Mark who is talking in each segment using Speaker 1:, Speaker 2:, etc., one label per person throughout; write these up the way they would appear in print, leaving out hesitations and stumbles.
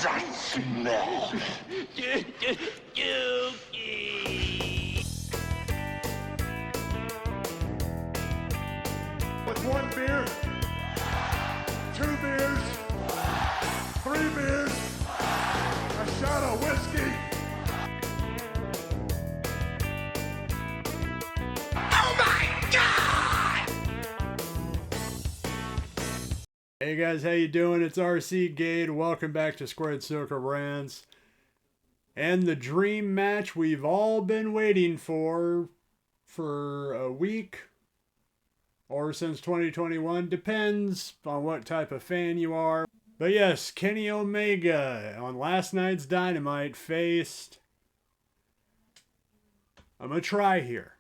Speaker 1: I smell.
Speaker 2: With 1 beer, 2 beers, 3 beers, a shot of whiskey.
Speaker 1: Oh my God!
Speaker 3: Hey guys, how you doing? It's RC Gade. Welcome back to Squared Circle Rants. And the dream match we've all been waiting for a week or since 2021. Depends on what type of fan you are. But yes, Kenny Omega on last night's Dynamite faced... I'm going to try here.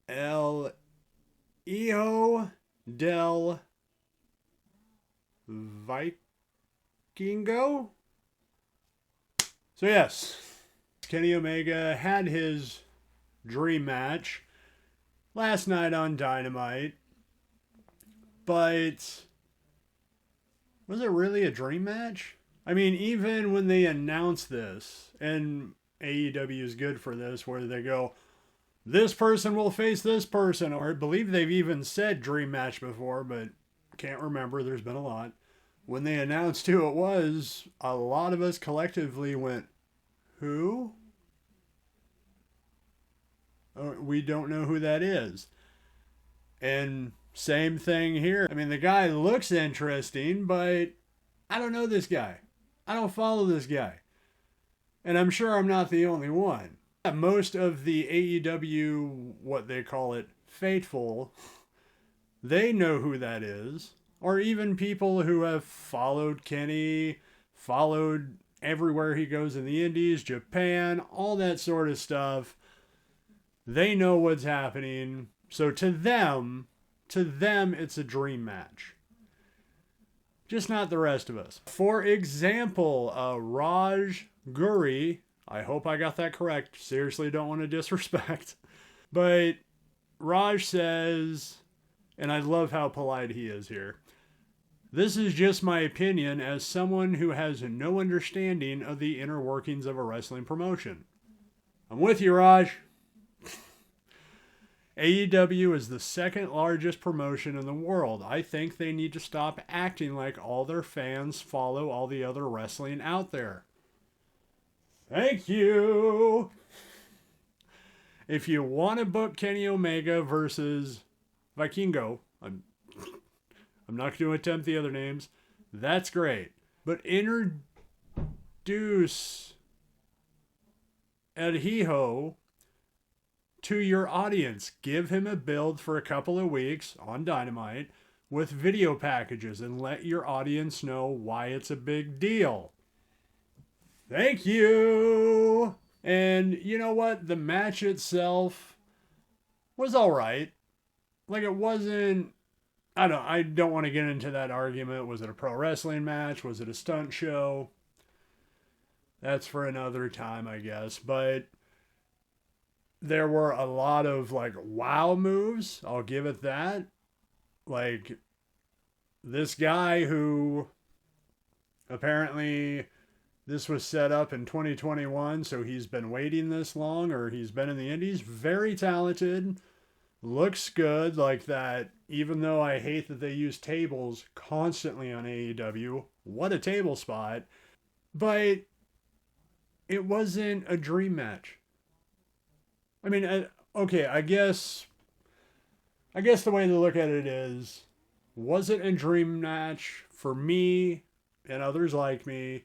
Speaker 3: El Hijo del Vikingo? So yes, Kenny Omega had his dream match last night on Dynamite, but was it really a dream match? I mean, even when they announced this, and AEW is good for this, where they go, this person will face this person, or I believe they've even said dream match before, but can't remember, there's been a lot. When they announced who it was, a lot of us collectively went, who? Oh, we don't know who that is. And same thing here. I mean, the guy looks interesting, but I don't know this guy. I don't follow this guy. And I'm sure I'm not the only one. Most of the AEW, what they call it, faithful, they know who that is. Or even people who have followed Kenny, followed everywhere he goes in the Indies, Japan, all that sort of stuff. They know what's happening. So to them, it's a dream match. Just not the rest of us. For example, Raj Guri, I hope I got that correct. Seriously, don't want to disrespect. But Raj says, and I love how polite he is here, this is just my opinion as someone who has no understanding of the inner workings of a wrestling promotion. I'm with you, Raj. AEW is the second largest promotion in the world. I think they need to stop acting like all their fans follow all the other wrestling out there. Thank you. If you want to book Kenny Omega versus Vikingo, I'm not going to attempt the other names. That's great. But introduce El Hijo to your audience. Give him a build for a couple of weeks on Dynamite with video packages and let your audience know why it's a big deal. Thank you. And you know what? The match itself was all right. Like, it wasn't, I don't want to get into that argument. Was it a pro wrestling match? Was it a stunt show? That's for another time, I guess. But there were a lot of, like, wow moves. I'll give it that. Like, this guy who apparently this was set up in 2021, so he's been waiting this long, or he's been in the Indies. Very talented. Looks good, like that. Even though I hate that they use tables constantly on AEW. What a table spot. But it wasn't a dream match. I mean, okay, I guess the way to look at it is, was it a dream match for me and others like me?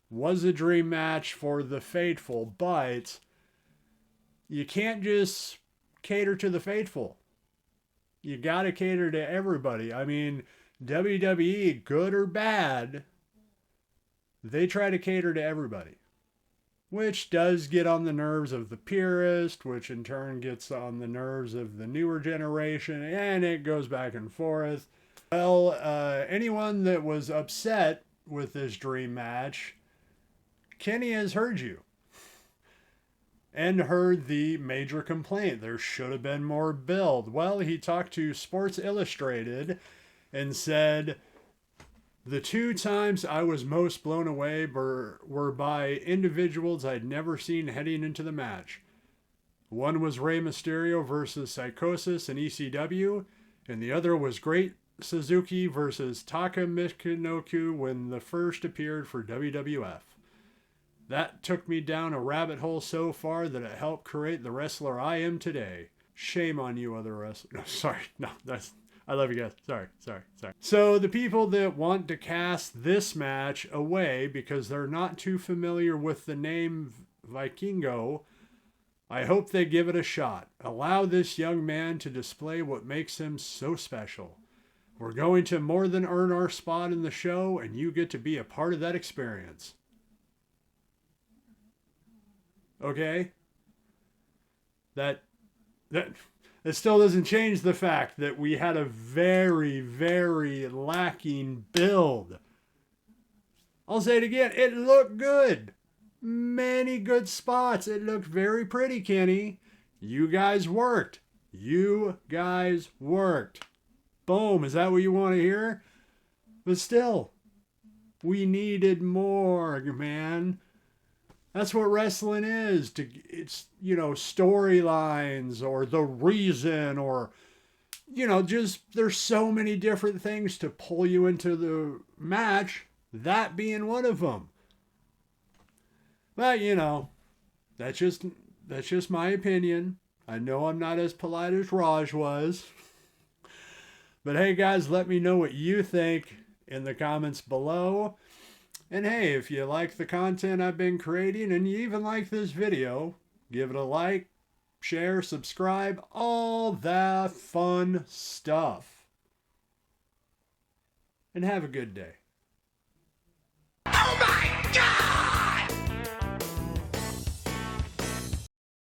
Speaker 3: Was a dream match for the faithful, but you can't just cater to the faithful. You gotta cater to everybody. I mean, WWE, good or bad, they try to cater to everybody. Which does get on the nerves of the purist, which in turn gets on the nerves of the newer generation, and it goes back and forth. Well, anyone that was upset with this dream match, Kenny has heard you. And heard the major complaint. There should have been more build. Well, he talked to Sports Illustrated and said, The two times I was most blown away were by individuals I'd never seen heading into the match. One was Rey Mysterio versus Psychosis in ECW, and the other was Great Suzuki versus Taka Michinoku when the first appeared for WWF. That took me down a rabbit hole so far that it helped create the wrestler I am today. Shame on you, other wrestlers. No, sorry. No, I love you guys. Sorry. So the people that want to cast this match away because they're not too familiar with the name Vikingo, I hope they give it a shot. Allow this young man to display what makes him so special. We're going to more than earn our spot in the show, and you get to be a part of that experience. Okay? That still doesn't change the fact that we had a very, very lacking build. I'll say it again. It looked good. Many good spots. It looked very pretty, Kenny. You guys worked. Boom. Is that what you want to hear? But still, we needed more, man. That's what wrestling is. It's, storylines or the reason or, just there's so many different things to pull you into the match, that being one of them. But, that's just my opinion. I know I'm not as polite as Raj was. But hey, guys, let me know what you think in the comments below. And hey, if you like the content I've been creating and you even like this video, give it a like, share, subscribe, all that fun stuff. And have a good day.